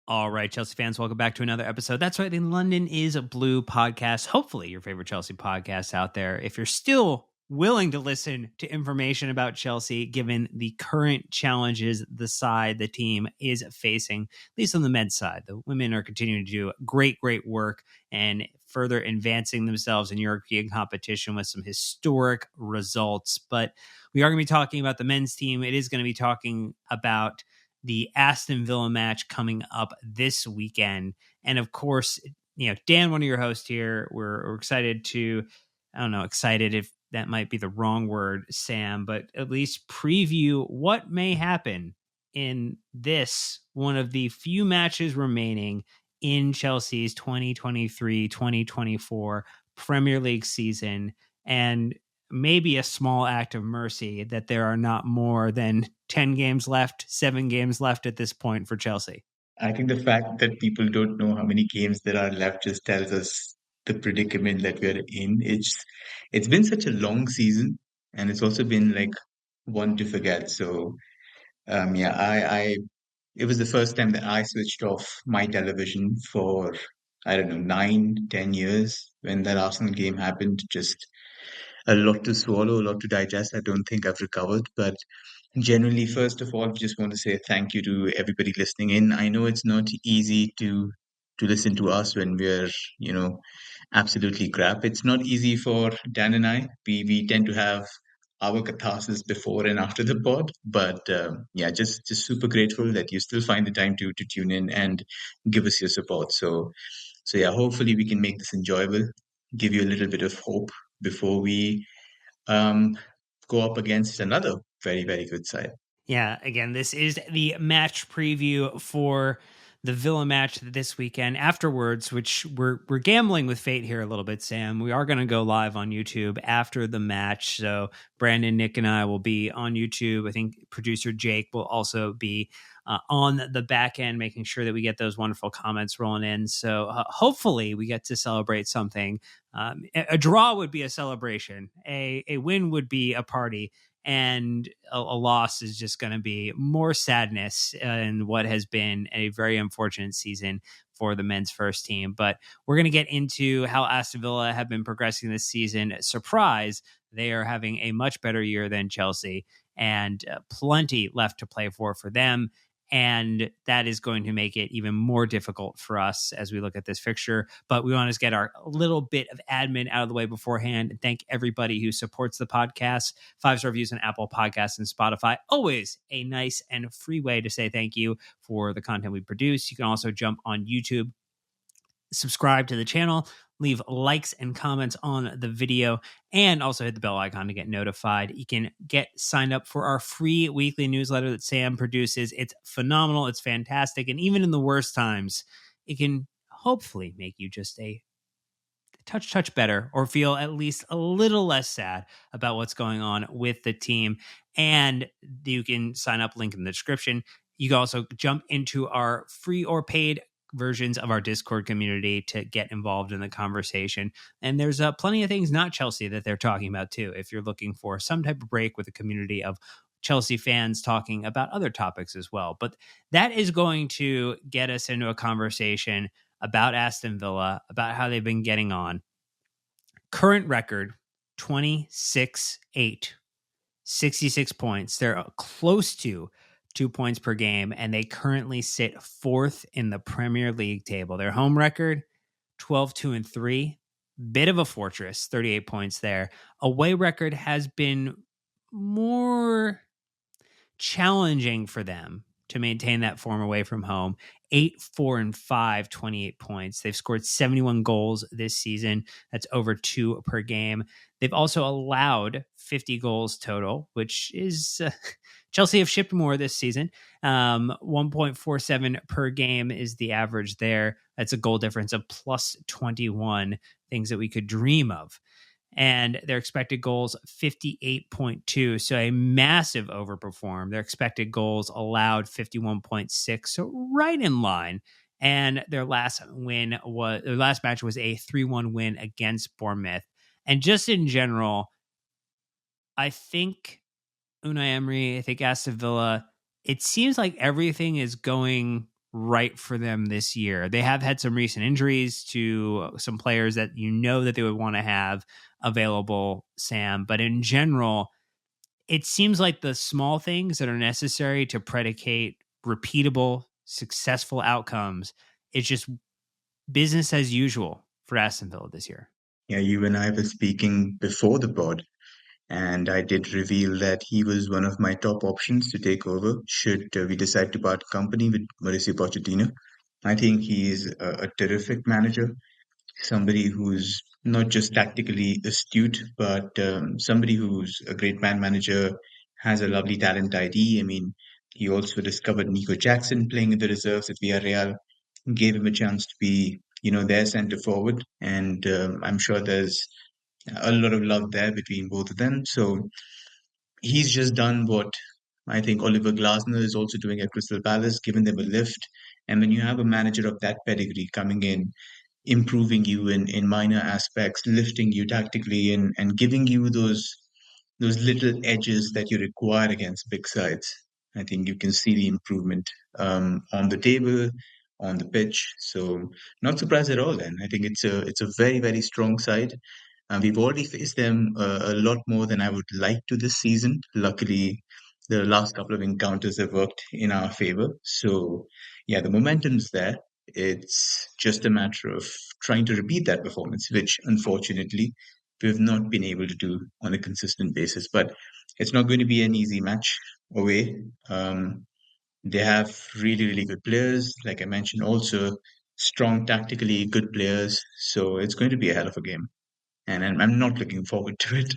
All right, Chelsea fans, welcome back to another episode. That's right, the London is Blue podcast. Hopefully your favorite Chelsea podcast out there. If you're still willing to listen to information about Chelsea, given the current challenges the team is facing, at least on the men's side, the women are continuing to do great work and further advancing themselves in European competition with some historic results. But we are going to be talking about the men's team. It is going to be talking about the Aston Villa match coming up this weekend. And of course, Dan, one of your hosts here, we're excited to, excited if that might be the wrong word, Sam, but at least preview what may happen in this, one of the few matches remaining in Chelsea's 2023-2024 Premier League season. And maybe a small act of mercy that there are not more than 7 games left at this point for Chelsea. I think the fact that people don't know how many games there are left just tells us the predicament that we're in. It's been such a long season, and it's also been like one to forget. So I it was the first time that I switched off my television for, I don't know, 9, 10 years when that Arsenal game happened. Just a lot to swallow, a lot to digest. I don't think I've recovered, but generally, first of all, just want to say thank you to everybody listening in. I know it's not easy to listen to us when we're, absolutely crap. It's not easy for Dan and I. We tend to have our catharsis before and after the pod, but just super grateful that you still find the time to tune in and give us your support. So yeah, hopefully we can make this enjoyable, give you a little bit of hope before we um, go up against another very, very good side. Yeah, again, this is the match preview for the Villa match this weekend. Afterwards, which we're gambling with fate here a little bit, Sam. We are going to go live on YouTube after the match. So Brandon, Nick, and I will be on YouTube. I think producer Jake will also be on the back end, making sure that we get those wonderful comments rolling in. So hopefully we get to celebrate something. A draw would be a celebration. A win would be a party. And a loss is just going to be more sadness in what has been a very unfortunate season for the men's first team. But we're going to get into how Aston Villa have been progressing this season. Surprise, they are having a much better year than Chelsea, and plenty left to play for them. And that is going to make it even more difficult for us as we look at this fixture. But we want to get our little bit of admin out of the way beforehand and thank everybody who supports the podcast. 5-star reviews on Apple Podcasts and Spotify. Always a nice and free way to say thank you for the content we produce. You can also jump on YouTube, subscribe to the channel, leave likes and comments on the video, and also hit the bell icon to get notified. You can get signed up for our free weekly newsletter that Sam produces. It's phenomenal. It's fantastic. And even in the worst times, it can hopefully make you just a touch better or feel at least a little less sad about what's going on with the team. And you can sign up, link in the description. You can also jump into our free or paid versions of our Discord community to get involved in the conversation. And there's plenty of things not Chelsea that they're talking about too. If you're looking for some type of break with a community of Chelsea fans talking about other topics as well. But that is going to get us into a conversation about Aston Villa, about how they've been getting on. Current record, 26-8, 66 points. They're close to 2 points per game, and they currently sit 4th in the Premier League table. Their home record, 12-2-3, bit of a fortress, 38 points there. Away record has been more challenging for them to maintain that form away from home. 8-4-5, 28 points. They've scored 71 goals this season. That's over 2 per game. They've also allowed 50 goals total, which is Chelsea have shipped more this season. 1.47 per game is the average there. That's a goal difference of plus 21, things that we could dream of. And their expected goals, 58.2. So a massive overperform. Their expected goals allowed 51.6. So right in line. And their last match was a 3-1 win against Bournemouth. And just in general, I think Unai Emery, I think Aston Villa, it seems like everything is going right for them this year. They have had some recent injuries to some players that that they would want to have available, Sam. But in general, it seems like the small things that are necessary to predicate repeatable, successful outcomes, it's just business as usual for Aston Villa this year. Yeah, you and I were speaking before the pod, and I did reveal that he was one of my top options to take over should we decide to part company with Mauricio Pochettino. I think he is a terrific manager, somebody who's not just tactically astute, but somebody who's a great man manager, has a lovely talent ID. I mean, he also discovered Nico Jackson playing in the reserves at Villarreal, gave him a chance to be, their centre forward, and I'm sure there's a lot of love there between both of them. So he's just done what I think Oliver Glasner is also doing at Crystal Palace, giving them a lift. And when you have a manager of that pedigree coming in, improving you in minor aspects, lifting you tactically, and giving you those little edges that you require against big sides. I think you can see the improvement on the table, on the pitch. So not surprised at all. Then I think it's a very very strong side. We've already faced them a lot more than I would like to this season. Luckily, the last couple of encounters have worked in our favor. So yeah, the momentum's there. It's just a matter of trying to repeat that performance, which unfortunately we've not been able to do on a consistent basis. But it's not going to be an easy match away. They have really, really good players. Like I mentioned, also strong tactically good players. So it's going to be a hell of a game. And I'm not looking forward to it.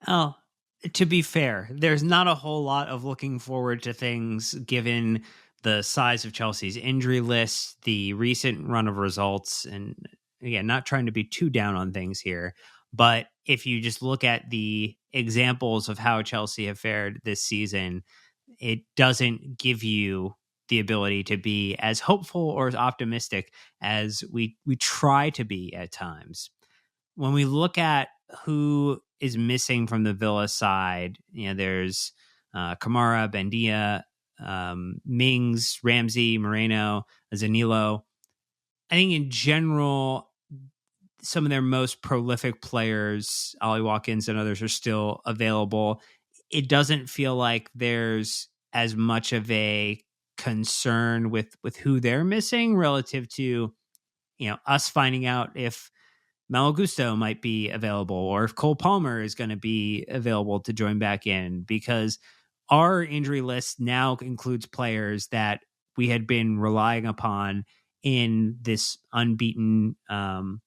Oh, to be fair, there's not a whole lot of looking forward to things given the size of Chelsea's injury list, the recent run of results, and again, not trying to be too down on things here. But if you just look at the examples of how Chelsea have fared this season, it doesn't give you the ability to be as hopeful or as optimistic as we try to be at times. When we look at who is missing from the Villa side, there's Kamara, Bendia, Mings, Ramsey, Moreno, Zanilo. I think in general, some of their most prolific players, Ollie Watkins and others, are still available. It doesn't feel like there's as much of a concern with who they're missing relative to us finding out if Malo Gusto might be available or if Cole Palmer is going to be available to join back in, because our injury list now includes players that we had been relying upon in this unbeaten and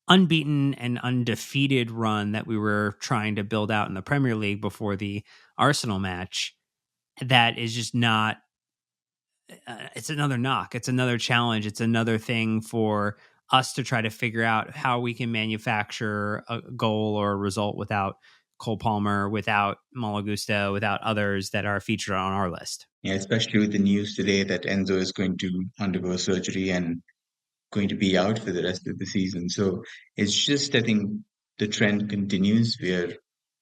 undefeated run that we were trying to build out in the Premier League before the Arsenal match. That is just not, it's another knock. It's another challenge. It's another thing for us to try to figure out how we can manufacture a goal or a result without Cole Palmer, without Malo Gusto, without others that are featured on our list. Yeah, especially with the news today that Enzo is going to undergo surgery and going to be out for the rest of the season. So it's just, I think, the trend continues. We're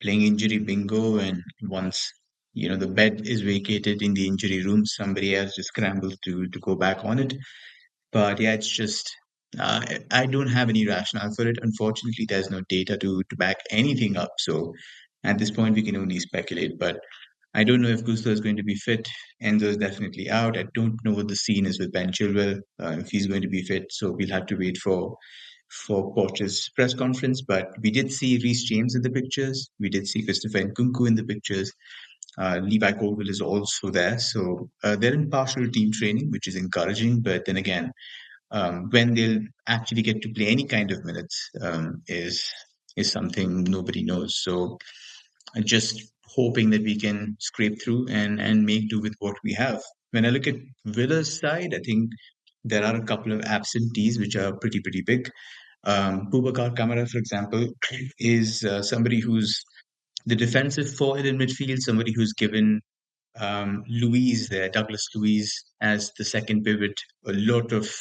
playing injury bingo, and once the bed is vacated in the injury room, somebody else just scrambles to go back on it. But yeah, it's just I don't have any rationale for it. Unfortunately, there's no data to back anything up. So at this point, we can only speculate. But I don't know if Gusto is going to be fit. Enzo is definitely out. I don't know what the scene is with Ben Chilwell, if he's going to be fit. So we'll have to wait for Poch's press conference. But we did see Reece James in the pictures. We did see Christopher Nkunku in the pictures. Levi Colwill is also there. So they're in partial team training, which is encouraging. But then again, when they'll actually get to play any kind of minutes is something nobody knows. So just hoping that we can scrape through and make do with what we have. When I look at Villa's side, I think there are a couple of absentees which are pretty big. Boubacar Kamara, for example, is somebody who's the defensive forward in midfield, somebody who's given Luiz there, Douglas Luiz, as the second pivot, a lot of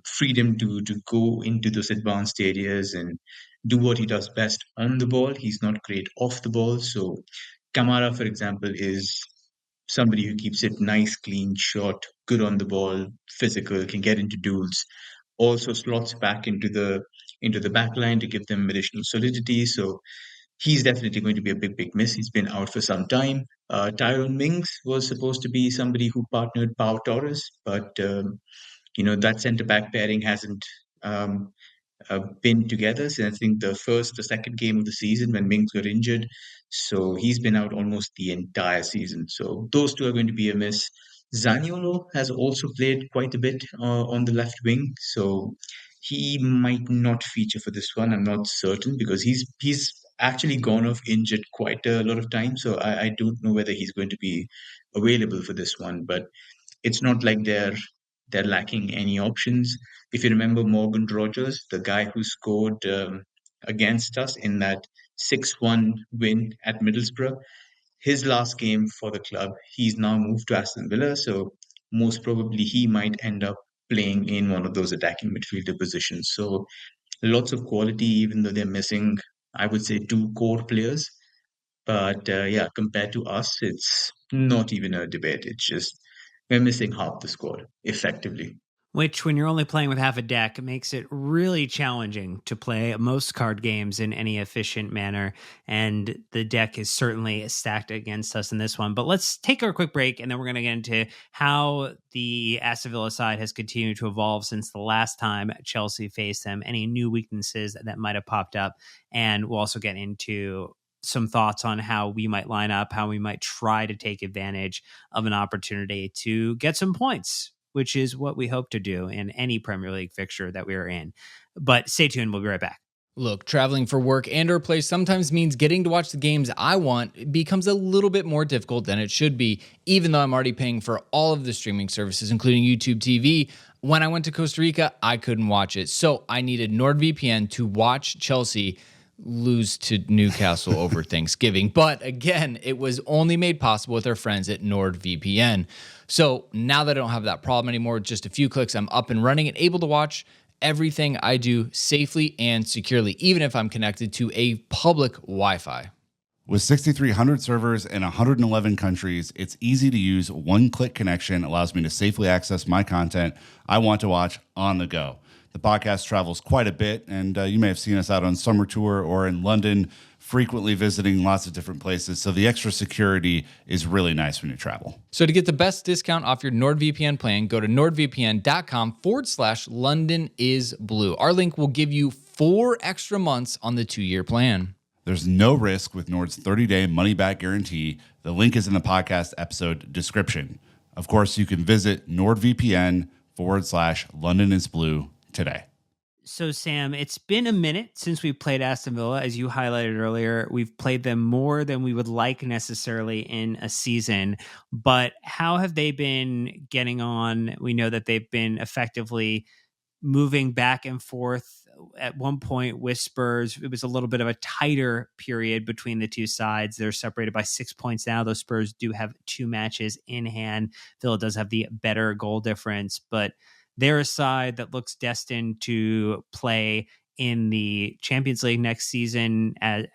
freedom to go into those advanced areas and do what he does best on the ball. He's not great off the ball. So Kamara, for example, is somebody who keeps it nice, clean, short, good on the ball, physical, can get into duels. Also slots back into the back line to give them additional solidity. So he's definitely going to be a big miss. He's been out for some time. Tyrone Mings was supposed to be somebody who partnered Pau Torres, but that centre back pairing hasn't um, been together since I think the first or second game of the season when Mings got injured. So he's been out almost the entire season. So those two are going to be a miss. Zaniolo has also played quite a bit on the left wing, so he might not feature for this one. I'm not certain because he's actually gone off injured quite a lot of times. So I don't know whether he's going to be available for this one. But it's not like they're lacking any options. If you remember Morgan Rogers, the guy who scored against us in that 6-1 win at Middlesbrough, his last game for the club, he's now moved to Aston Villa, so most probably he might end up playing in one of those attacking midfielder positions. So lots of quality, even though they're missing, I would say, two core players. But yeah, compared to us, it's not even a debate. It's just we're missing half the squad effectively. Which, when you're only playing with half a deck, makes it really challenging to play most card games in any efficient manner. And the deck is certainly stacked against us in this one. But let's take our quick break, and then we're going to get into how the Aston Villa side has continued to evolve since the last time Chelsea faced them, any new weaknesses that might have popped up. And we'll also get into some thoughts on how we might line up, how we might try to take advantage of an opportunity to get some points, which is what we hope to do in any Premier League fixture that we are in. But stay tuned. We'll be right back. Look, traveling for work and or play sometimes means getting to watch the games I want becomes a little bit more difficult than it should be, even though I'm already paying for all of the streaming services, including YouTube TV. When I went to Costa Rica, I couldn't watch it. So I needed NordVPN to watch Chelsea lose to Newcastle over Thanksgiving. But again, it was only made possible with our friends at NordVPN. So now that I don't have that problem anymore, just a few clicks, I'm up and running and able to watch everything I do safely and securely, even if I'm connected to a public Wi-Fi. With 6,300 servers in 111 countries, it's easy to use. One-click connection allows me to safely access my content I want to watch on the go. The podcast travels quite a bit, and you may have seen us out on summer tour or in London, frequently visiting lots of different places. So the extra security is really nice when you travel. So to get the best discount off your NordVPN plan, go to nordvpn.com/London is blue. Our link will give you 4 extra months on the 2-year plan. There's no risk with Nord's 30-day money-back guarantee. The link is in the podcast episode description. Of course, you can visit nordvpn.com/London is blue today. So, Sam, it's been a minute since we played Aston Villa. As you highlighted earlier, we've played them more than we would like necessarily in a season. But how have they been getting on? We know that they've been effectively moving back and forth. At one point with Spurs, it was a little bit of a tighter period between the two sides. They're separated by 6 points now. Those Spurs do have 2 matches in hand. Villa does have the better goal difference, but they're a side that looks destined to play in the Champions League next season at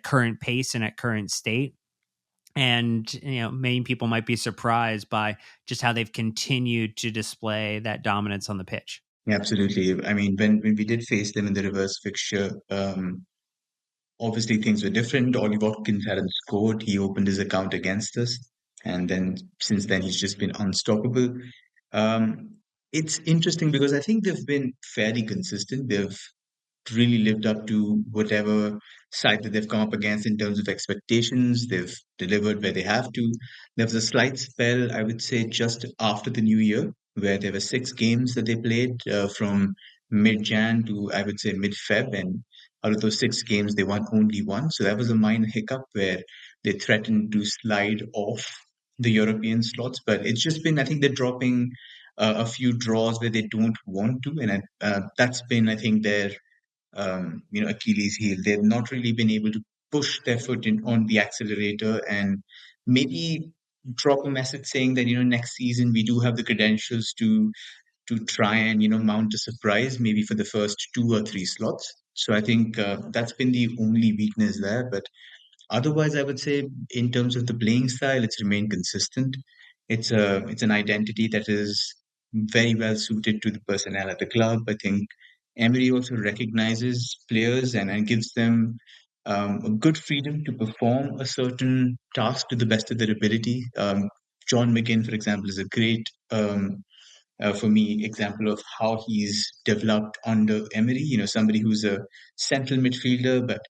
current pace and at current state. And, many people might be surprised by just how they've continued to display that dominance on the pitch. Yeah, absolutely. I mean, when we did face them in the reverse fixture, obviously things were different. Ollie Watkins hadn't scored. He opened his account against us. And then since then, he's just been unstoppable. Um, it's interesting because I think they've been fairly consistent. They've really lived up to whatever side that they've come up against in terms of expectations. They've delivered where they have to. There was a slight spell, I would say, just after the new year, where there were 6 games that they played from mid-Jan to, I would say, mid-Feb. And out of those 6 games, they won only one. So that was a minor hiccup where they threatened to slide off the European slots. But it's just been, I think they're dropping a few draws where they don't want to. And that's been, I think, their Achilles heel. They've not really been able to push their foot in on the accelerator and maybe drop a message saying that next season we do have the credentials to try and mount a surprise maybe for the first 2 or 3 slots. So I think that's been the only weakness there. But Otherwise, I would say in terms of the playing style, it's remained consistent. It's an identity that is very well suited to the personnel at the club. I think Emery also recognizes players and gives them a good freedom to perform a certain task to the best of their ability. John McGinn, for example, is a great for me, example of how he's developed under Emery. Somebody who's a central midfielder, but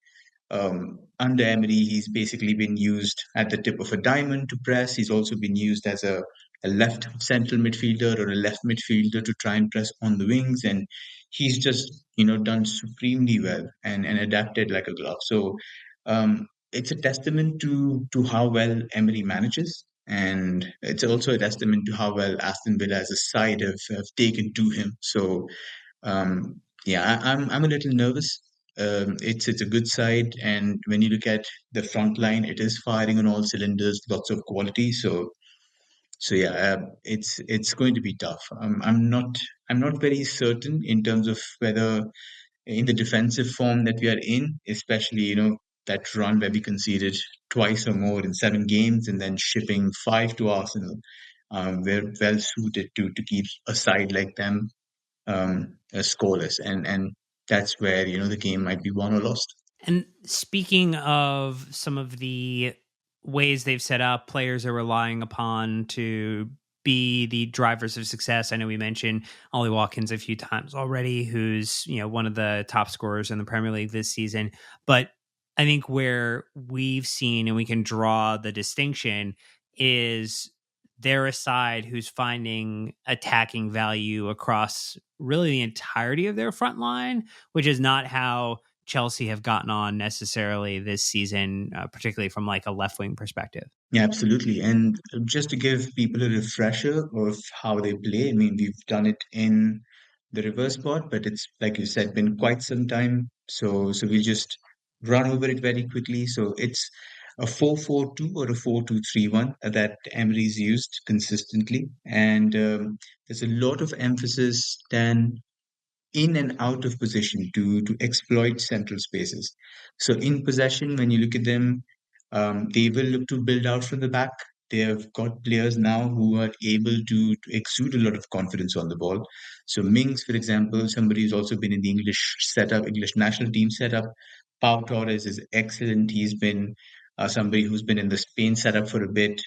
under Emery, he's basically been used at the tip of a diamond to press. He's also been used as a left central midfielder or a left midfielder to try and press on the wings. And he's just, done supremely well and adapted like a glove. So it's a testament to how well Emery manages. And it's also a testament to how well Aston Villa as a side have taken to him. So yeah, I'm a little nervous. It's a good side, and when you look at the front line, it is firing on all cylinders, lots of quality. So yeah, it's going to be tough. I'm not very certain in terms of whether in the defensive form that we are in, especially that run where we conceded twice or more in 7 games, and then shipping 5 to Arsenal. We're well suited to keep a side like them scoreless, and that's where the game might be won or lost. And speaking of some of the ways they've set up, players are relying upon to be the drivers of success. I know we mentioned Ollie Watkins a few times already, who's one of the top scorers in the Premier League this season. But I think where we've seen and we can draw the distinction is they're a side who's finding attacking value across really the entirety of their front line, which is not how Chelsea have gotten on necessarily this season, particularly from like a left wing perspective. Yeah, absolutely. And just to give people a refresher of how they play, I mean, we've done it in the reverse part, but it's like you said, been quite some time. So we'll just run over it very quickly. So it's a 4-4-2 or a 4-2-3-1 that Emery's used consistently. And there's a lot of emphasis then in and out of position to exploit central spaces. So in possession, when you look at them, they will look to build out from the back. They have got players now who are able to exude a lot of confidence on the ball. So Mings, for example, somebody who's also been in the English setup, English national team setup. Pau Torres is excellent. He's been somebody who's been in the Spain setup for a bit,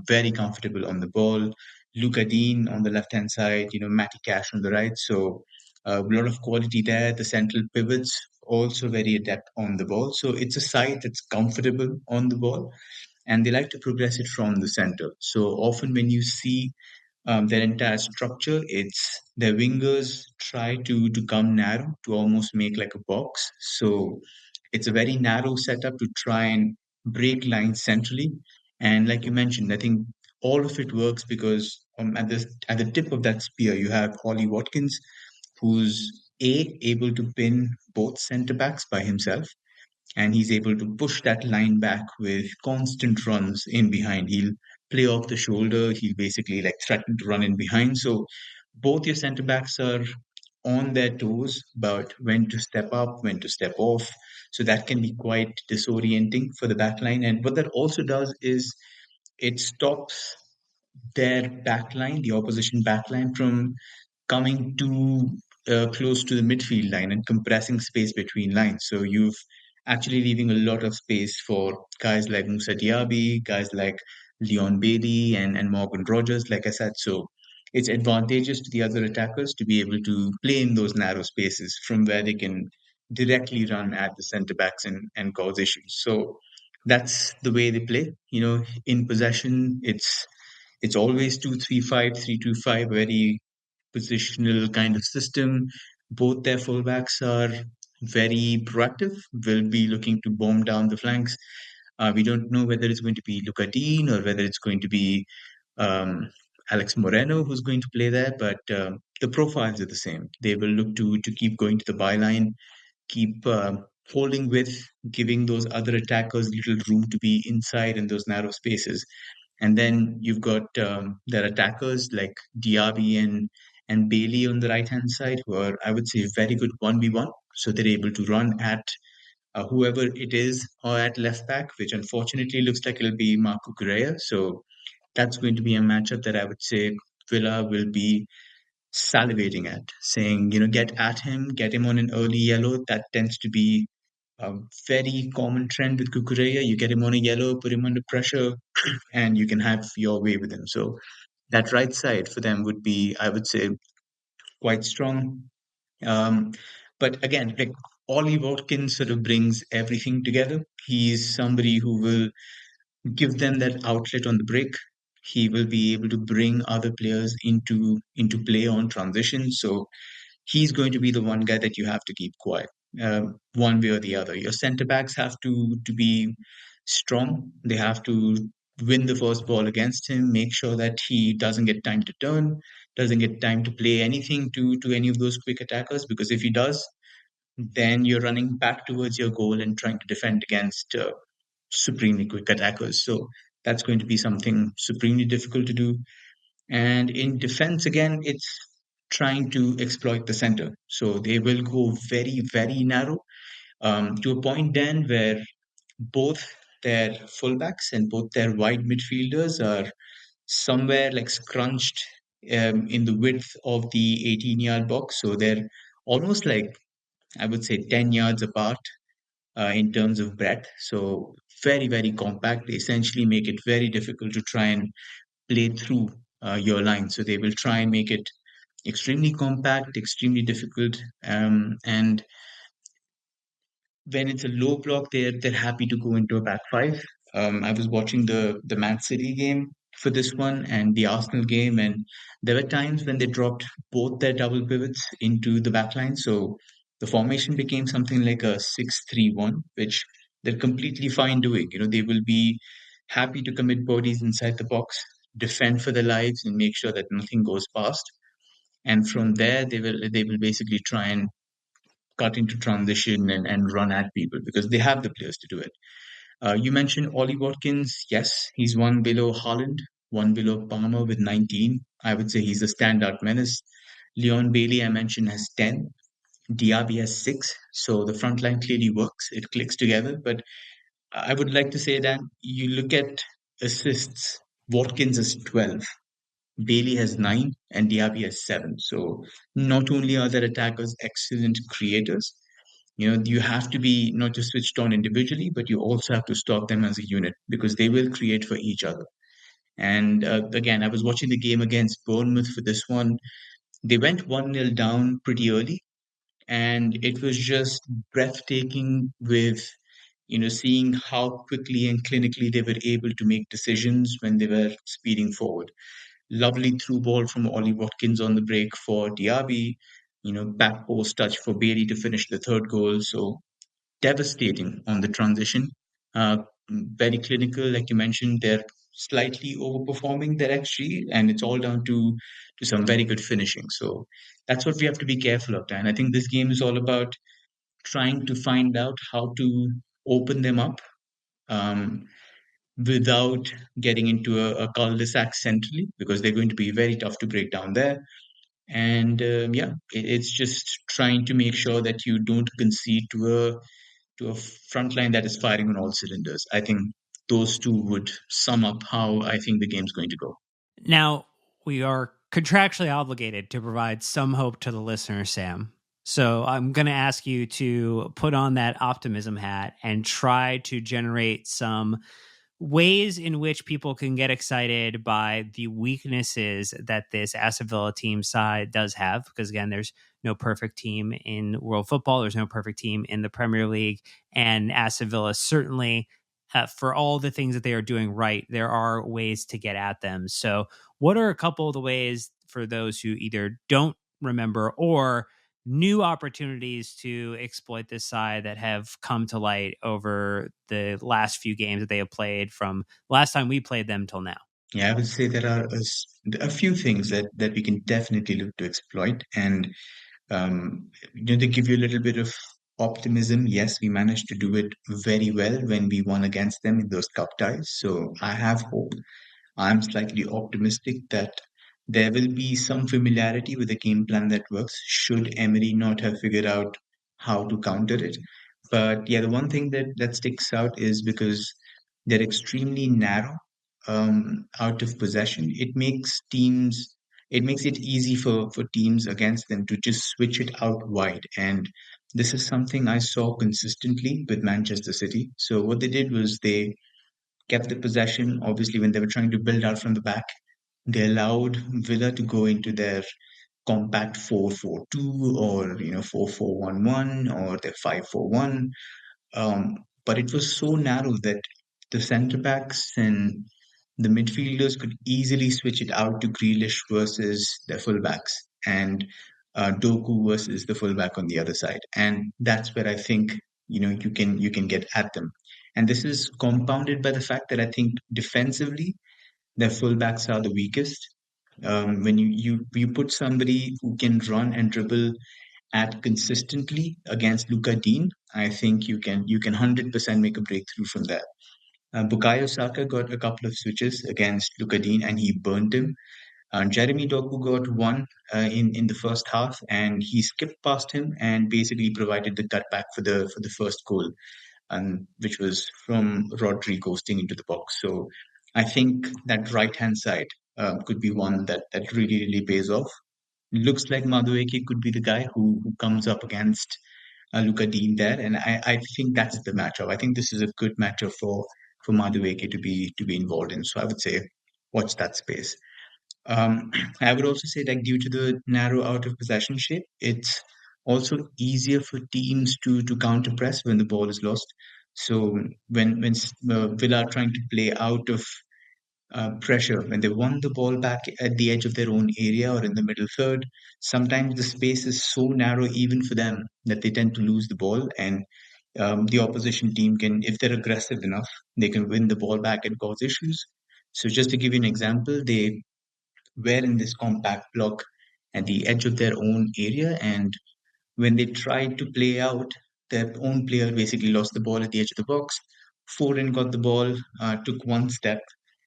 very comfortable on the ball. Luca Dean on the left-hand side, Matty Cash on the right. So a lot of quality there. The central pivots also very adept on the ball. So it's a side that's comfortable on the ball, and they like to progress it from the center. So often when you see their entire structure, it's their wingers try to come narrow to almost make like a box. So it's a very narrow setup to try and break lines centrally. And like you mentioned, I think all of it works because at the tip of that spear you have Ollie Watkins, who's able to pin both centre backs by himself, and he's able to push that line back with constant runs in behind. He'll play off the shoulder. He'll basically like threaten to run in behind. So both your centre backs are on their toes about when to step up, when to step off. So that can be quite disorienting for the back line. And what that also does is it stops their backline, the opposition backline, from coming too close to the midfield line and compressing space between lines. So you've actually leaving a lot of space for guys like Musa Diaby, guys like Leon Bailey and Morgan Rogers, like I said. So it's advantageous to the other attackers to be able to play in those narrow spaces from where they can directly run at the centre backs and cause issues. So that's the way they play. In possession, it's always 2-3-5, 3-2-5, very positional kind of system. Both their fullbacks are very proactive, will be looking to bomb down the flanks. We don't know whether it's going to be Luca Dean or whether it's going to be um, Alex Moreno who's going to play there, but the profiles are the same. They will look to keep going to the byline, keep holding with, giving those other attackers little room to be inside in those narrow spaces. And then you've got their attackers like Diaby and Bailey on the right hand side, who are, I would say, very good 1v1. So they're able to run at whoever it is at left back, which unfortunately looks like it'll be Marco Correa. So that's going to be a matchup that I would say Villa will be salivating at, saying, get at him, get him on an early yellow. That tends to be a very common trend with Kukureya. You get him on a yellow, put him under pressure, and you can have your way with him. So that right side for them would be, I would say, quite strong. Um, but again, like Ollie Watkins sort of brings everything together. He's somebody who will give them that outlet on the break. He will be able to bring other players into play on transition. So he's going to be the one guy that you have to keep quiet, one way or the other. Your centre backs have to be strong. They have to win the first ball against him, make sure that he doesn't get time to turn, doesn't get time to play anything to any of those quick attackers. Because if he does, then you're running back towards your goal and trying to defend against supremely quick attackers. So that's going to be something supremely difficult to do. And in defense, again, it's trying to exploit the center. So they will go very, very narrow to a point then where both their fullbacks and both their wide midfielders are somewhere like scrunched in the width of the 18-yard box. So they're almost like, I would say, 10 yards apart in terms of breadth. So very, very compact. They essentially make it very difficult to try and play through your line. So they will try and make it extremely compact, extremely difficult. And when it's a low block, they're happy to go into a back five. I was watching the Man City game for this one and the Arsenal game, and there were times when they dropped both their double pivots into the back line. So the formation became something like a 6-3-1, which they're completely fine doing. They will be happy to commit bodies inside the box, defend for their lives, and make sure that nothing goes past. And from there, they will basically try and cut into transition and run at people because they have the players to do it. You mentioned Ollie Watkins. Yes, he's one below Haaland, one below Palmer with 19. I would say he's a standout menace. Leon Bailey, I mentioned, has 10. Diaby has 6. So the front line clearly works. It clicks together. But I would like to say that you look at assists, Watkins has 12. Bailey has 9 and Diaby has 7. So not only are their attackers excellent creators, you have to be not just switched on individually, but you also have to stop them as a unit because they will create for each other. And again, I was watching the game against Bournemouth for this one. They went 1-0 down pretty early, and it was just breathtaking with seeing how quickly and clinically they were able to make decisions when they were speeding forward. Lovely through ball from Ollie Watkins on the break for Diaby, back post touch for Bailey to finish the third goal. So devastating on the transition. Very clinical, like you mentioned, they're slightly overperforming their XG, and it's all down to some very good finishing. So that's what we have to be careful of. And I think this game is all about trying to find out how to open them up um, without getting into a cul-de-sac centrally, because they're going to be very tough to break down there. And yeah, it's just trying to make sure that you don't concede to a front line that is firing on all cylinders. I think those two would sum up how I think the game's going to go. Now, we are contractually obligated to provide some hope to the listener, Sam. So I'm going to ask you to put on that optimism hat and try to generate some ways in which people can get excited by the weaknesses that this Aston Villa team side does have. Because again, there's no perfect team in world football. There's no perfect team in the Premier League. And Aston Villa certainly, for all the things that they are doing right, there are ways to get at them. So what are a couple of the ways for those who either don't remember or new opportunities to exploit this side that have come to light over the last few games that they have played from last time we played them till now? Yeah, I would say there are a few things that we can definitely look to exploit. And to give you a little bit of optimism, yes, we managed to do it very well when we won against them in those cup ties. So I have hope. I'm slightly optimistic that there will be some familiarity with a game plan that works should Emery not have figured out how to counter it. But yeah, the one thing that sticks out is because they're extremely narrow out of possession. It makes it easy for teams against them to just switch it out wide. And this is something I saw consistently with Manchester City. So what they did was they kept the possession. Obviously, when they were trying to build out from the back, they allowed Villa to go into their compact 4-4-2 or 4-4-1-1 or their 5-4-1. But it was so narrow that the centre backs and the midfielders could easily switch it out to Grealish versus their fullbacks and Doku versus the fullback on the other side. And that's where I think you can get at them. And this is compounded by the fact that I think defensively their fullbacks are the weakest. When you put somebody who can run and dribble at consistently against Luka Dean, I think you can 100% make a breakthrough from there. Bukayo Saka got a couple of switches against Luka Dean and he burned him. Jeremy Doku got one in the first half and he skipped past him and basically provided the cutback for the first goal, and which was from Rodri ghosting into the box. So I think that right hand side could be one that really pays off. Looks like Madueke could be the guy who comes up against Luka Dean there, and I think that's the matchup. I think this is a good matchup for Madueke to be involved in. So I would say watch that space. I would also say, like, due to the narrow out of possession shape, it's also easier for teams to counter press when the ball is lost. So when Villa are trying to play out of pressure, when they want the ball back at the edge of their own area or in the middle third, sometimes the space is so narrow even for them that they tend to lose the ball. And the opposition team can, if they're aggressive enough, they can win the ball back and cause issues. So just to give you an example, they were in this compact block at the edge of their own area, and when they tried to play out, their own player basically lost the ball at the edge of the box. Foden got the ball, took one step,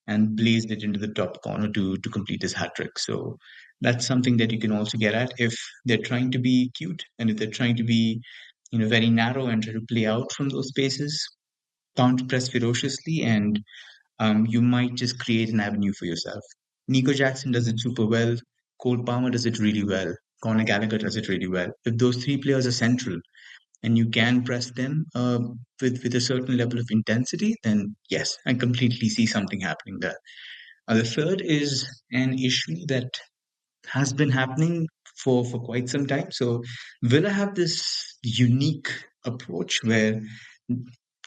and blazed it into the top corner to complete his hat trick. So that's something that you can also get at if they're trying to be cute and if they're trying to be very narrow and try to play out from those spaces, counter press ferociously, and you might just create an avenue for yourself. Nico Jackson does it super well. Cole Palmer does it really well. Conor Gallagher does it really well. If those three players are central and you can press them with a certain level of intensity, then yes, I completely see something happening there. The third is an issue that has been happening for quite some time. So Villa have this unique approach where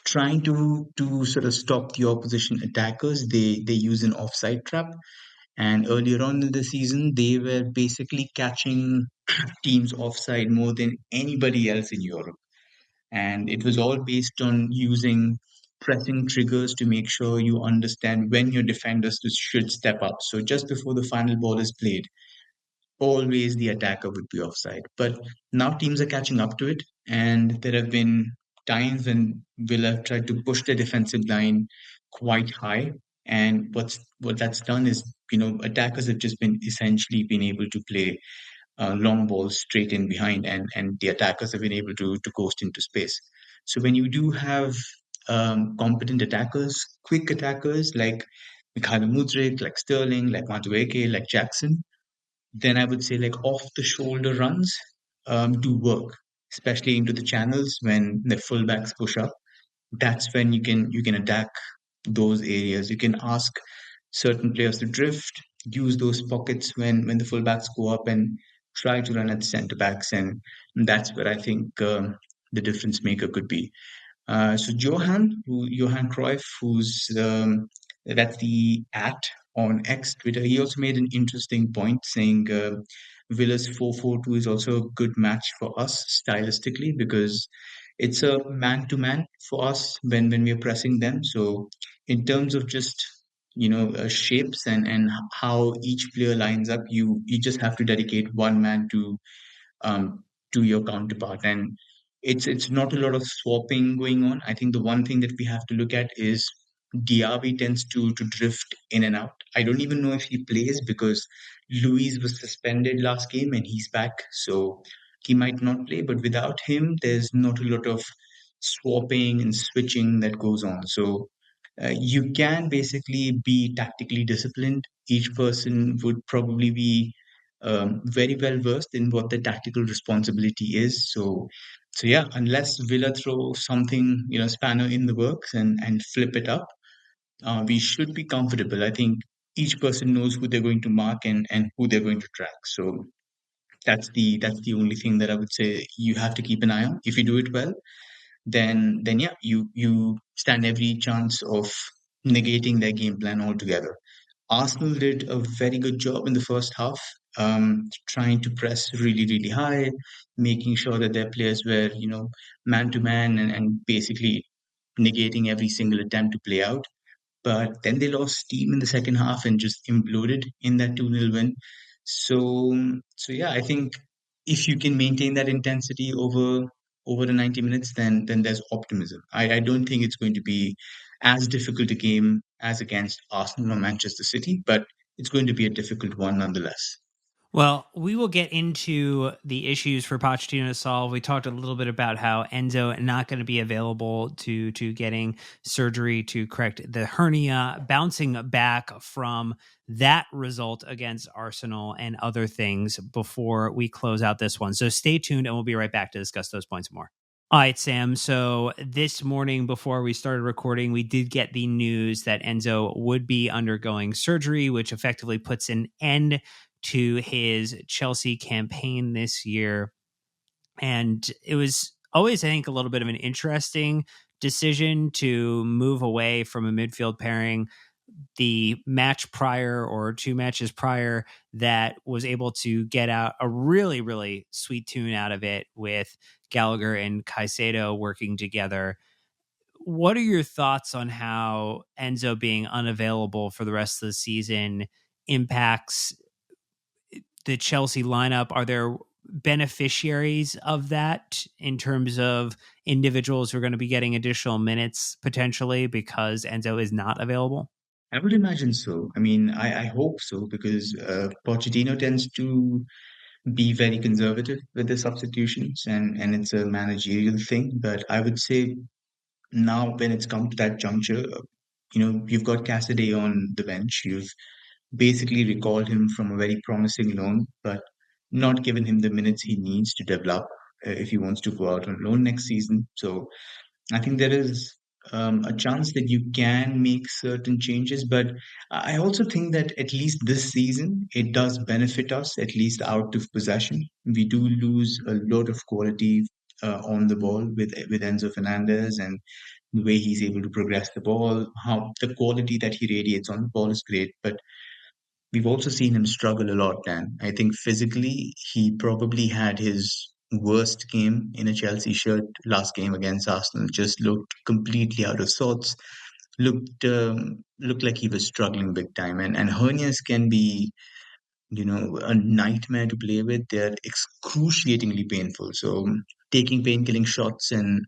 trying to sort of stop the opposition attackers, they use an offside trap. And earlier on in the season, they were basically catching teams offside more than anybody else in Europe. And it was all based on using pressing triggers to make sure you understand when your defenders should step up. So just before the final ball is played, always the attacker would be offside. But now teams are catching up to it, and there have been times when Villa have tried to push their defensive line quite high. And what that's done is, attackers have just been essentially been able to play long balls straight in behind, and the attackers have been able to coast into space. So when you do have competent attackers, quick attackers like Mikhailo Mudryk, like Sterling, like Madueke, like Jackson, then I would say like off the shoulder runs do work, especially into the channels when the fullbacks push up. That's when you can attack those areas. You can ask certain players to drift, use those pockets when the fullbacks go up and try to run at the centre backs, and that's where I think the difference maker could be. So Johan Cruyff, who's that's the at on X Twitter, he also made an interesting point saying Villa's 4-4-2 is also a good match for us stylistically because it's a man to man for us when we're pressing them. So in terms of just shapes and how each player lines up, you just have to dedicate one man um, to your counterpart. And it's not a lot of swapping going on. I think the one thing that we have to look at is Diaby tends to drift in and out. I don't even know if he plays because Luis was suspended last game and he's back, so he might not play. But without him, there's not a lot of swapping and switching that goes on. So you can basically be tactically disciplined. Each person would probably be very well versed in what the tactical responsibility is. So yeah, unless Villa throw something, spanner in the works and flip it up, we should be comfortable. I think each person knows who they're going to mark and who they're going to track. So that's the only thing that I would say you have to keep an eye on. If you do it well, then yeah, you stand every chance of negating their game plan altogether. Arsenal did a very good job in the first half, trying to press really, really high, making sure that their players were, man to man and basically negating every single attempt to play out. But then they lost steam in the second half and just imploded in that 2-0 win. So yeah, I think if you can maintain that intensity over the 90 minutes, then there's optimism. I don't think it's going to be as difficult a game as against Arsenal or Manchester City, but it's going to be a difficult one nonetheless. Well, we will get into the issues for Pochettino to solve. We talked a little bit about how Enzo not going to be available to getting surgery to correct the hernia, bouncing back from that result against Arsenal and other things before we close out this one. So stay tuned and we'll be right back to discuss those points more. All right, Sam. So this morning before we started recording, we did get the news that Enzo would be undergoing surgery, which effectively puts an end to his Chelsea campaign this year. And it was always, I think, a little bit of an interesting decision to move away from a midfield pairing. The match prior or two matches prior that was able to get out a really, really sweet tune out of it with Gallagher and Caicedo working together. What are your thoughts on how Enzo being unavailable for the rest of the season impacts the Chelsea lineup? Are there beneficiaries of that in terms of individuals who are going to be getting additional minutes potentially because Enzo is not available? I would imagine so. I mean, I hope so because Pochettino tends to be very conservative with the substitutions and it's a managerial thing. But I would say now when it's come to that juncture, you've got Cassidy on the bench. You've basically recalled him from a very promising loan, but not given him the minutes he needs to develop if he wants to go out on loan next season. So I think there is a chance that you can make certain changes, but I also think that at least this season it does benefit us, at least out of possession. We do lose a lot of quality on the ball with Enzo Fernandez and the way he's able to progress the ball, how the quality that he radiates on the ball is great, but we've also seen him struggle a lot, Dan. I think physically, he probably had his worst game in a Chelsea shirt last game against Arsenal. Just looked completely out of sorts. Looked like he was struggling big time. And hernias can be, a nightmare to play with. They're excruciatingly painful. So taking pain-killing shots and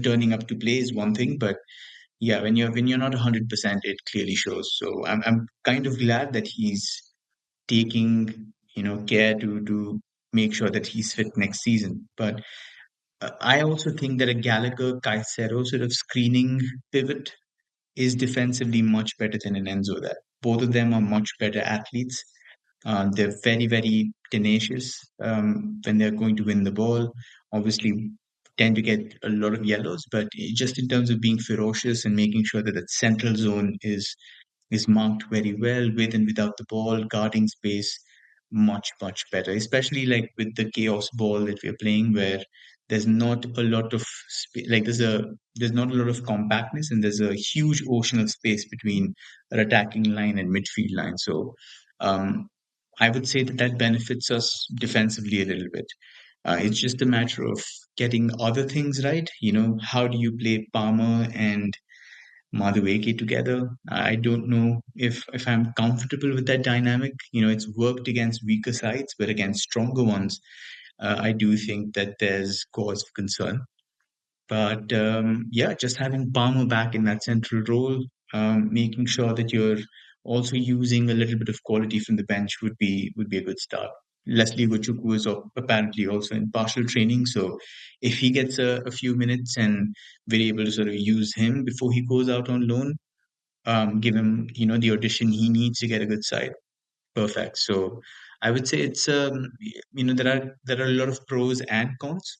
turning up to play is one thing, but yeah, when you're not 100%, it clearly shows. So I'm kind of glad that he's taking care to make sure that he's fit next season. But I also think that a Gallagher Caicedo sort of screening pivot is defensively much better than an Enzo. That both of them are much better athletes. They're very, very tenacious when they're going to win the ball. Obviously, tend to get a lot of yellows, but just in terms of being ferocious and making sure that that central zone is marked very well with and without the ball, guarding space much, much better, especially like with the chaos ball that we're playing where there's not a lot of like there's not a lot of compactness and there's a huge ocean of space between our attacking line and midfield line. So um, I would say that that benefits us defensively a little bit. It's just a matter of getting other things right. How do you play Palmer and Madueke together? I don't know if I'm comfortable with that dynamic. It's worked against weaker sides, but against stronger ones, I do think that there's cause for concern. But yeah, just having Palmer back in that central role, making sure that you're also using a little bit of quality from the bench would be a good start. Leslie Gochuk was apparently also in partial training. So if he gets a few minutes and we're able to sort of use him before he goes out on loan, give him, the audition he needs to get a good side. Perfect. So I would say it's, there are a lot of pros and cons.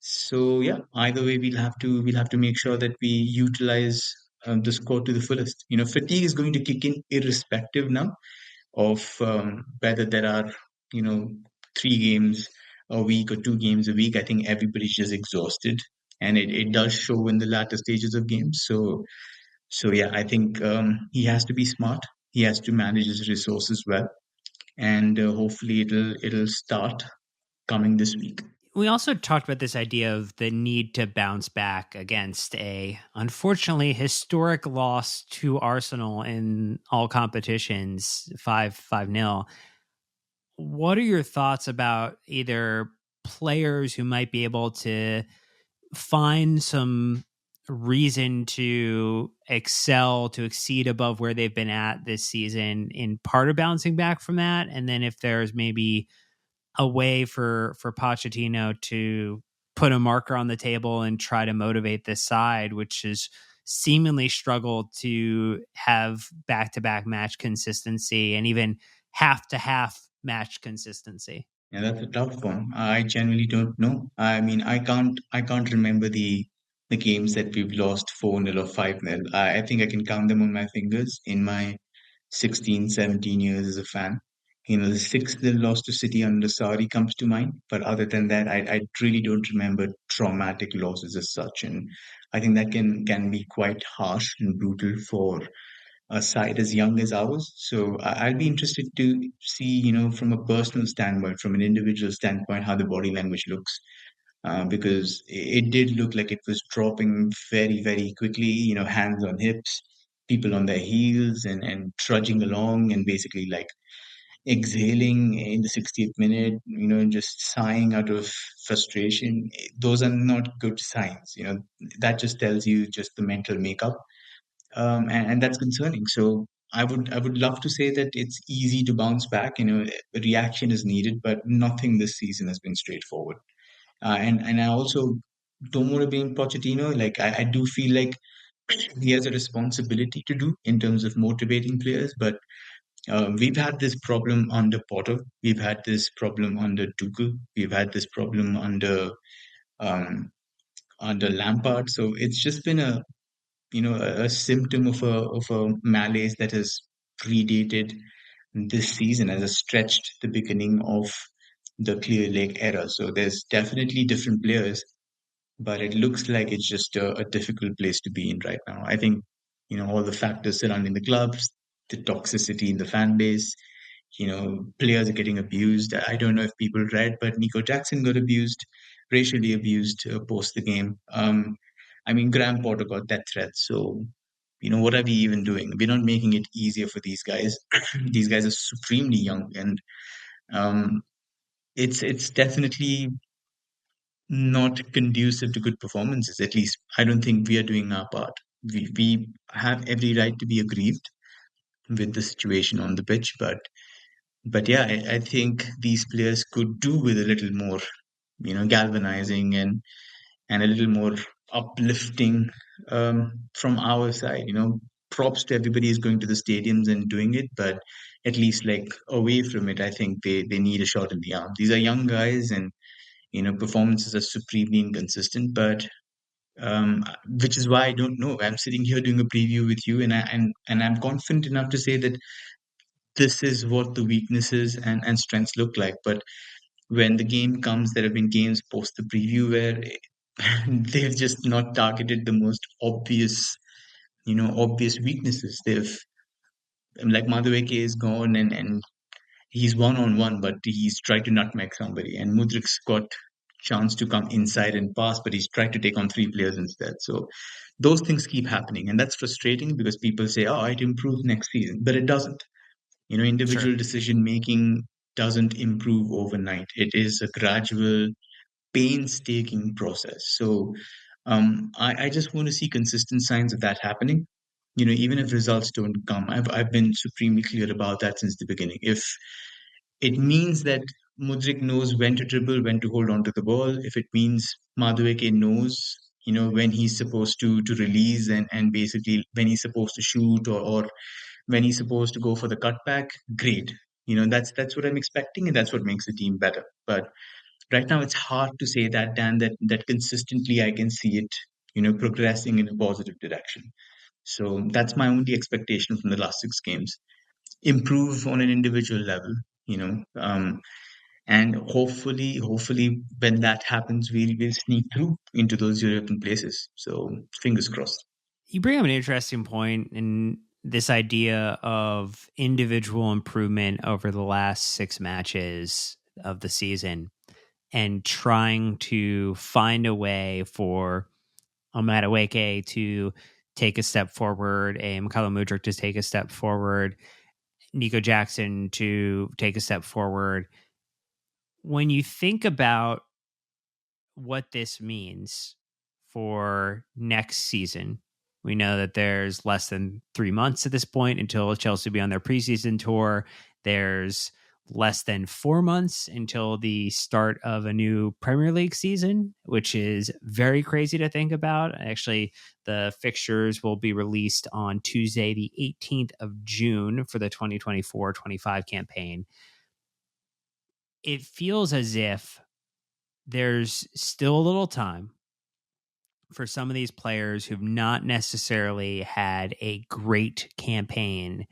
So yeah, either way, we'll have to make sure that we utilize the squad to the fullest. Fatigue is going to kick in irrespective now of whether there are, you know, 3 games a week or 2 games a week. I think everybody's just exhausted, and it does show in the latter stages of games. So yeah, I think he has to be smart. He has to manage his resources well, and hopefully it'll start coming this week. We also talked about this idea of the need to bounce back against a unfortunately historic loss to Arsenal in all competitions, 5-0. What are your thoughts about either players who might be able to find some reason to excel, to exceed above where they've been at this season in part of bouncing back from that? And then if there's maybe a way for Pochettino to put a marker on the table and try to motivate this side, which has seemingly struggled to have back-to-back match consistency and even half-to-half match consistency. Yeah, that's a tough one. I genuinely don't know. I mean, I can't remember the games that we've lost 4-0 or 5-0. I think I can count them on my fingers in my 16, 17 years as a fan. The 6-0 loss to City under Sarri comes to mind, but other than that, I really don't remember traumatic losses as such, and I think that can be quite harsh and brutal for a side as young as ours. So I'll be interested to see, from a personal standpoint, from an individual standpoint, how the body language looks. Because it did look like it was dropping very, very quickly, hands on hips, people on their heels and trudging along and basically like exhaling in the 60th minute, just sighing out of frustration. Those are not good signs. That just tells you just the mental makeup, and that's concerning. So I would love to say that it's easy to bounce back. A reaction is needed, but nothing this season has been straightforward. And I also don't want to blame Pochettino. Like I do feel like he has a responsibility to do in terms of motivating players, but we've had this problem under Potter. We've had this problem under Tuchel. We've had this problem um, under Lampard. So it's just been a symptom of a malaise that has predated this season, as has stretched the beginning of the Clear Lake era. So there's definitely different players, but it looks like it's just a difficult place to be in right now. I think, all the factors surrounding the clubs, the toxicity in the fan base, players are getting abused. I don't know if people read, but Nico Jackson got abused, racially abused post the game. I mean, Graham Potter got death threats. So, what are we even doing? We're not making it easier for these guys. These guys are supremely young, and um, it's definitely not conducive to good performances. At least I don't think we are doing our part. We have every right to be aggrieved with the situation on the pitch, but yeah, I think these players could do with a little more, galvanizing and a little more uplifting from our side. Props to everybody who's going to the stadiums and doing it, but at least like away from it, I think they need a shot in the arm. These are young guys, and performances are supremely inconsistent, but which is why I don't know. I'm sitting here doing a preview with you, and I'm confident enough to say that this is what the weaknesses and strengths look like. But when the game comes, there have been games post the preview where they've just not targeted the most obvious weaknesses. They've like Madueke is gone, and he's one on one, but he's tried to nutmeg somebody. And Mudrik's got chance to come inside and pass, but he's tried to take on 3 players instead. So those things keep happening, and that's frustrating because people say, "Oh, it improves next season," but it doesn't. Individual decision making doesn't improve overnight. It is a gradual, painstaking process. So I just want to see consistent signs of that happening. Even if results don't come, I've been supremely clear about that since the beginning. If it means that Mudrik knows when to dribble, when to hold on to the ball, if it means Madueke knows, when he's supposed to release and basically when he's supposed to shoot or when he's supposed to go for the cutback, great. That's what I'm expecting, and that's what makes the team better. But right now, it's hard to say that, Dan, that consistently I can see it, progressing in a positive direction. So that's my only expectation from the last 6 games. Improve on an individual level, and hopefully, when that happens, we'll sneak through into those European places. So fingers crossed. You bring up an interesting point in this idea of individual improvement over the last 6 matches of the season and trying to find a way for Madueke to take a step forward, a Mykhailo Mudryk to take a step forward, Nico Jackson to take a step forward. When you think about what this means for next season, we know that there's less than 3 months at this point until Chelsea will be on their preseason tour. There's less than 4 months until the start of a new Premier League season, which is very crazy to think about. Actually, the fixtures will be released on Tuesday, the 18th of June for the 2024-25 campaign. It feels as if there's still a little time for some of these players who've not necessarily had a great campaign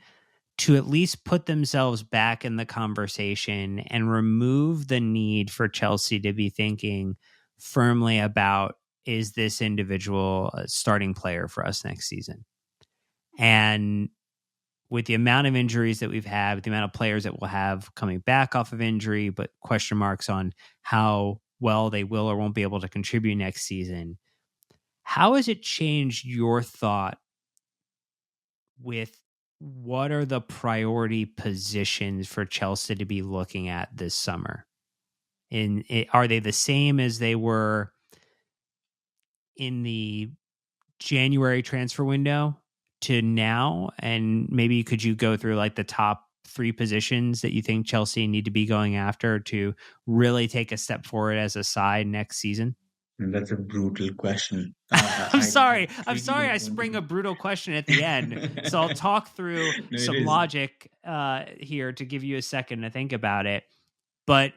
to at least put themselves back in the conversation and remove the need for Chelsea to be thinking firmly about, is this individual a starting player for us next season? And with the amount of injuries that we've had, with the amount of players that we'll have coming back off of injury, but question marks on how well they will or won't be able to contribute next season, how has it changed your thought with what are the priority positions for Chelsea to be looking at this summer? Are they the same as they were in the January transfer window to now? And maybe could you go through like the top 3 positions that you think Chelsea need to be going after to really take a step forward as a side next season? And that's a brutal question. I'm sorry. I'm really sorry don't I want spring to- a brutal question at the end. So I'll talk through No, it some is. logic here to give you a second to think about it. But,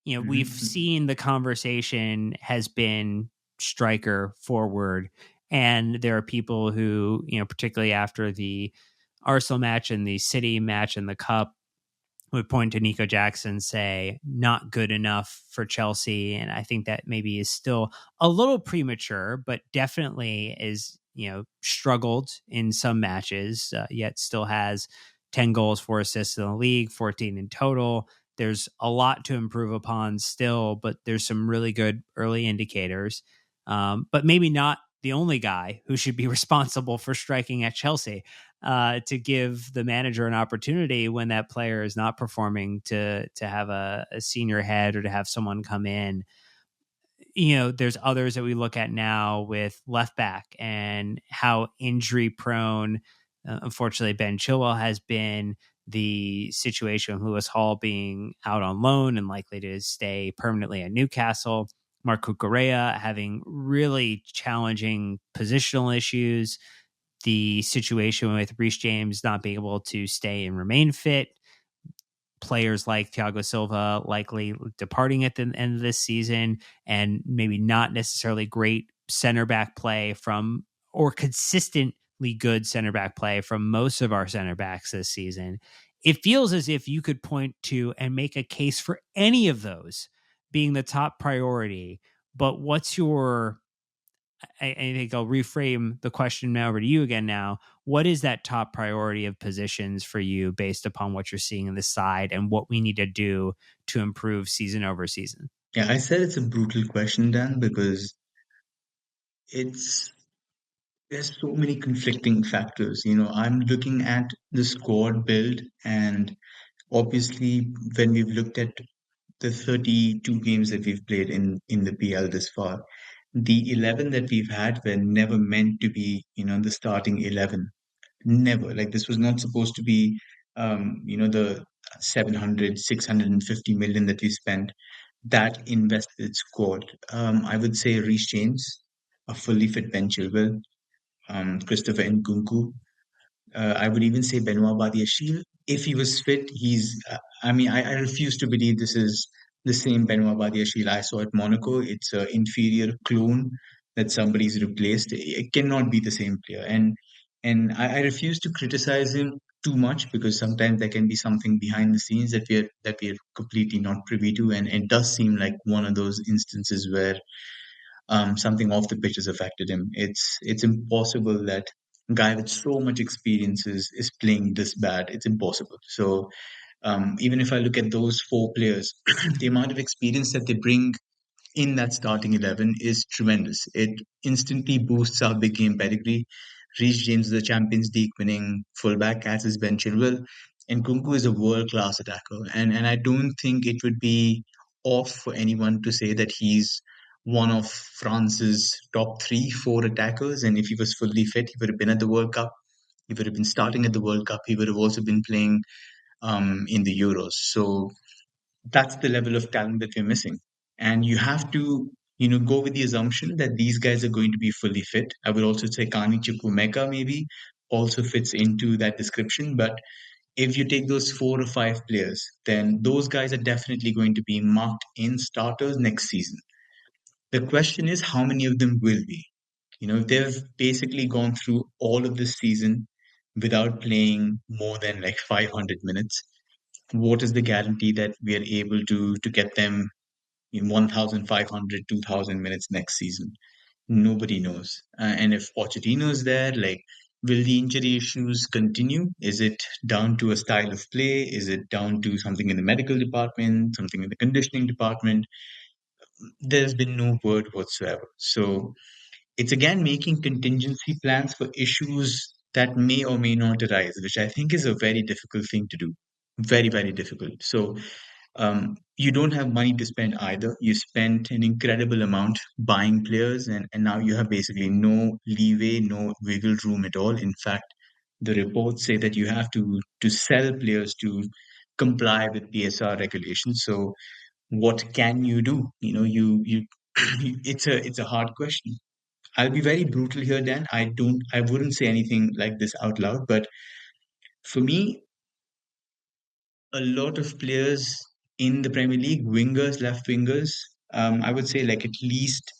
we've seen the conversation has been striker forward. And there are people who, particularly after the Arsenal match and the City match and the Cup, would point to Nico Jackson, say, not good enough for Chelsea. And I think that maybe is still a little premature, but definitely is, struggled in some matches, yet still has 10 goals, 4 assists in the league, 14 in total. There's a lot to improve upon still, but there's some really good early indicators. But maybe not the only guy who should be responsible for striking at Chelsea. To give the manager an opportunity when that player is not performing to have a senior head or to have someone come in. There's others that we look at now with left back and how injury prone, unfortunately, Ben Chilwell has been. The situation with Lewis Hall being out on loan and likely to stay permanently at Newcastle. Marco Correa having really challenging positional issues. The situation with Reece James not being able to stay and remain fit. Players like Thiago Silva likely departing at the end of this season, and maybe not necessarily great center back play from, or consistently good center back play from most of our center backs this season. It feels as if you could point to and make a case for any of those being the top priority. But what's your, I think I'll reframe the question now over to you again now. What is that top priority of positions for you based upon what you're seeing in the side and what we need to do to improve season over season? Yeah, I said it's a brutal question, Dan, because it's there's so many conflicting factors. I'm looking at the squad build, and obviously, when we've looked at the 32 games that we've played in the PL this far, the 11 that we've had were never meant to be, the starting 11. Never. Like, this was not supposed to be, the 700, 650 million that we spent, that invested squad. I would say Reece James, a fully fit Ben Chilwell, Christopher Nkunku. I would even say Benoit Badiashile. If he was fit, I refuse to believe this is the same Benoit Badiashile I saw at Monaco. It's an inferior clone that somebody's replaced. It cannot be the same player. And I refuse to criticize him too much, because sometimes there can be something behind the scenes that we're completely not privy to. And it does seem like one of those instances where something off the pitch has affected him. It's impossible that a guy with so much experience is playing this bad. It's impossible. So even if I look at those four players, the amount of experience that they bring in that starting 11 is tremendous. It instantly boosts our big game pedigree. Reece James is a Champions League winning fullback, as is Ben Chilwell. And Kunku is a world class attacker. And I don't think it would be off for anyone to say that he's one of France's top 3, 4 attackers. And if he was fully fit, he would have been at the World Cup. He would have been starting at the World Cup. He would have also been playing in the Euros. So that's the level of talent that we're missing. And you have to, go with the assumption that these guys are going to be fully fit. I would also say Kani Chukwumeka maybe also fits into that description. But if you take those 4 or 5 players, then those guys are definitely going to be marked in starters next season. The question is, how many of them will be? If they've basically gone through all of this season without playing more than like 500 minutes, what is the guarantee that we are able to get them in 1,500, 2,000 minutes next season? Nobody knows. And if Pochettino is there, like, will the injury issues continue? Is it down to a style of play? Is it down to something in the medical department, something in the conditioning department? There's been no word whatsoever. So it's again making contingency plans for issues that may or may not arise, which I think is a very difficult thing to do. Very, very difficult. So you don't have money to spend either. You spent an incredible amount buying players, and now you have basically no leeway, no wiggle room at all. In fact, the reports say that you have to sell players to comply with PSR regulations. So what can you do? It's a hard question. I'll be very brutal here, Dan. I wouldn't say anything like this out loud, but for me, a lot of players in the Premier League, wingers, left wingers, I would say like at least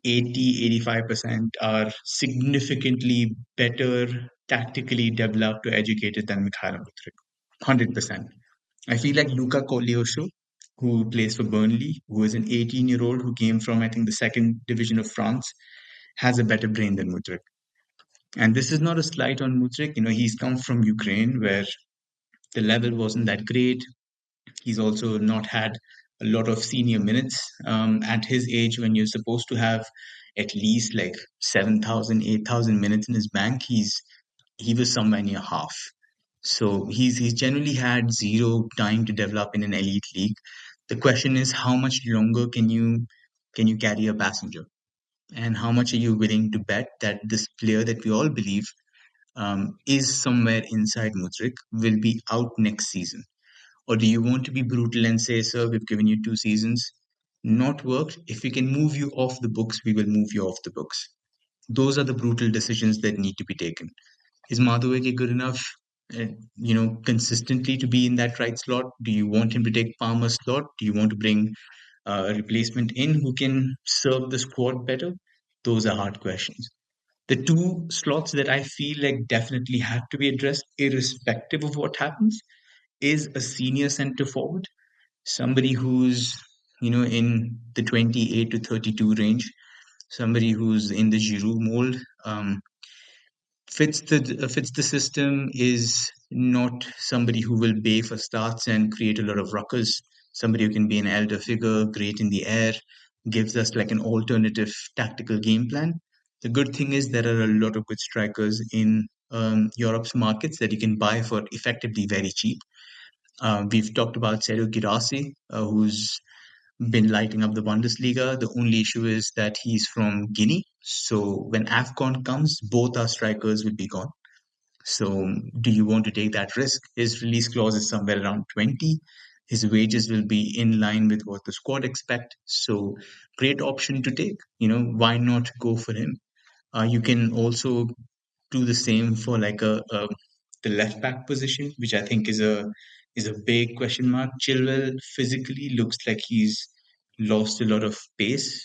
80-85% are significantly better tactically developed or educated than Mikhail Mudryk. 100%. I feel like Luka Koleosho, who plays for Burnley, who is an 18-year-old who came from, I think, the second division of France, has a better brain than Mudryk. And this is not a slight on Mudryk. He's come from Ukraine, where the level wasn't that great. He's also not had a lot of senior minutes. At his age, when you're supposed to have at least like 7,000, 8,000 minutes in his bank, he was somewhere near half. So he's generally had zero time to develop in an elite league. The question is, how much longer can you carry a passenger? And how much are you willing to bet that this player that we all believe is somewhere inside Mudryk will be out next season? Or do you want to be brutal and say, sir, we've given you 2 seasons, not worked. If we can move you off the books, we will move you off the books. Those are the brutal decisions that need to be taken. Is Madueke good enough, consistently to be in that right slot? Do you want him to take Palmer's slot? Do you want to bring a replacement in who can serve the squad better? Those are hard questions. The 2 slots that I feel like definitely have to be addressed, irrespective of what happens, is a senior centre forward, somebody who's in the 28 to 32 range, somebody who's in the Giroud mold, fits the system, is not somebody who will bay for starts and create a lot of ruckus. Somebody who can be an elder figure, great in the air, gives us like an alternative tactical game plan. The good thing is there are a lot of good strikers in Europe's markets that you can buy for effectively very cheap. We've talked about Sergio Girassi, who's been lighting up the Bundesliga. The only issue is that he's from Guinea. So when AFCON comes, both our strikers will be gone. So do you want to take that risk? His release clause is somewhere around 20. His wages will be in line with what the squad expect. So great option to take. Why not go for him? You can also do the same for like the left back position, which I think is a big question mark. Chilwell physically looks like he's lost a lot of pace.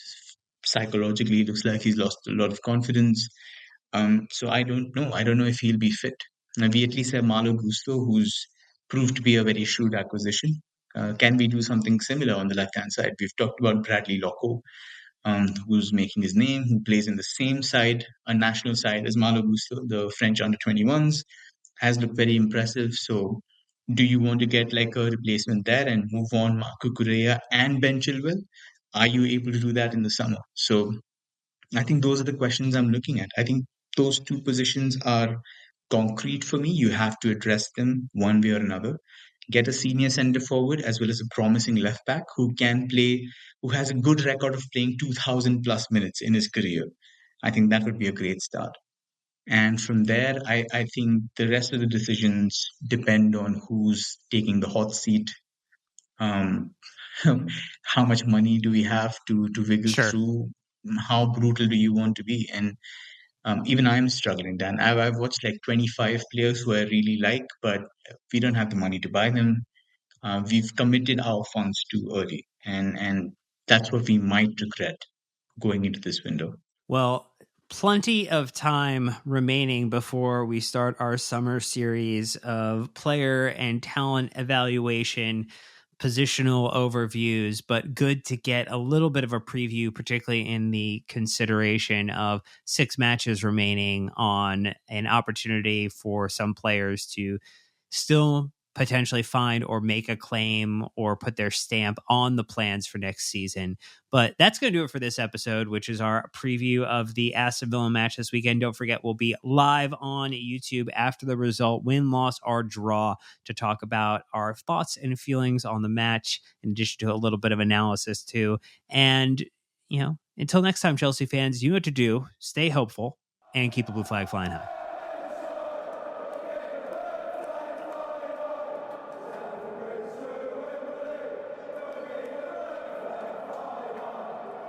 Psychologically, it looks like he's lost a lot of confidence. So I don't know. I don't know if he'll be fit. Now we at least have Malo Gusto, who's proved to be a very shrewd acquisition. Can we do something similar on the left hand side? We've talked about Bradley Locko, who's making his name, who plays in the same side, a national side as Malo Gusto, the French under-21s, has looked very impressive. So do you want to get like a replacement there and move on Marco Correa and Ben Chilwell? Are you able to do that in the summer? So I think those are the questions I'm looking at. I think those two positions are concrete for me. You have to address them one way or another. Get a senior center forward as well as a promising left back who can play, who has a good record of playing 2,000 plus minutes in his career. I think that would be a great start. And from there, I think the rest of the decisions depend on who's taking the hot seat. Um, how much money do we have to wiggle Sure. through? How brutal do you want to be? And even I'm struggling, Dan. I've watched like 25 players who I really like, but we don't have the money to buy them. We've committed our funds too early, and that's what we might regret going into this window. Well, plenty of time remaining before we start our summer series of player and talent evaluation, positional overviews, but good to get a little bit of a preview, particularly in the consideration of 6 matches remaining on an opportunity for some players to still potentially find or make a claim or put their stamp on the plans for next season. But that's going to do it for this episode, which is our preview of the Aston Villa match this weekend. Don't forget, we'll be live on YouTube after the result, win, loss, or draw, to talk about our thoughts and feelings on the match, in addition to a little bit of analysis too. And, until next time, Chelsea fans, you know what to do. Stay hopeful and keep the blue flag flying high.